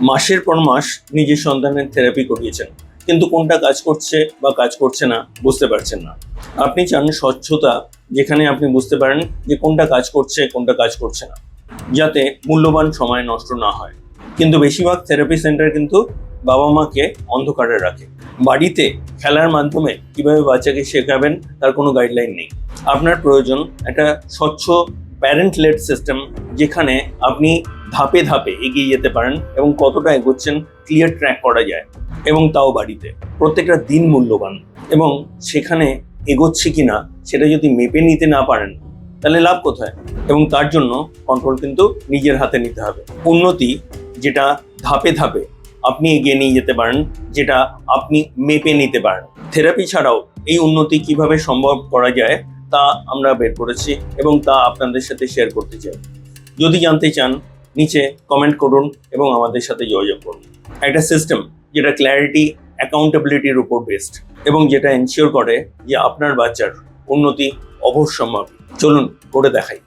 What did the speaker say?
মাসের পর মাস নিজের সন্তানের থেরাপি করিয়েছেন, কিন্তু কোনটা কাজ করছে বা কাজ করছে না বুঝতে পারছেন না। আপনি চান স্বচ্ছতা, যেখানে আপনি বুঝতে পারেন যে কোনটা কাজ করছে কোনটা কাজ করছে না, যাতে মূল্যবান সময় নষ্ট না হয়। কিন্তু বেশিরভাগ থেরাপি সেন্টার কিন্তু বাবা মাকে অন্ধকারে রাখে। বাড়িতে খেলার মাধ্যমে কিভাবে বাচ্চাকে শেখাবেন তার কোনো গাইডলাইন নেই। আপনার প্রয়োজন একটা স্বচ্ছ প্যারেন্ট লেড সিস্টেম, যেখানে আপনি ধাপে ধাপে এগিয়ে যেতে পারেন এবং কতটা এগোচ্ছেন ক্লিয়ার ট্র্যাক করা যায়, এবং তাও বাড়িতে। প্রত্যেকটা দিন মূল্যবান, এবং সেখানে এগোচ্ছে কিনা সেটা যদি মেপে নিতে না পারেন তাহলে লাভ কোথায়? এবং তার জন্য কন্ট্রোল কিন্তু নিজের হাতে নিতে হবে। উন্নতি যেটা ধাপে ধাপে আপনি এগিয়ে নিয়ে যেতে পারেন, যেটা আপনি মেপে নিতে পারেন। থেরাপি ছাড়াও এই উন্নতি কিভাবে সম্ভব করা যায় তা আমরা বের করেছি এবং তা আপনাদের সাথে শেয়ার করতে চাই। যদি জানতে চান নিচে কমেন্ট করুন এবং আমাদের সাথে যোগাযোগ করুন। একটা সিস্টেম যেটা ক্ল্যারিটি, অ্যাকাউন্টেবিলিটির উপর বেসড, এবং যেটা এনশিওর করে যে আপনার বাচ্চার উন্নতি অবশ্যম্ভাবী। চলুন করে দেখাই।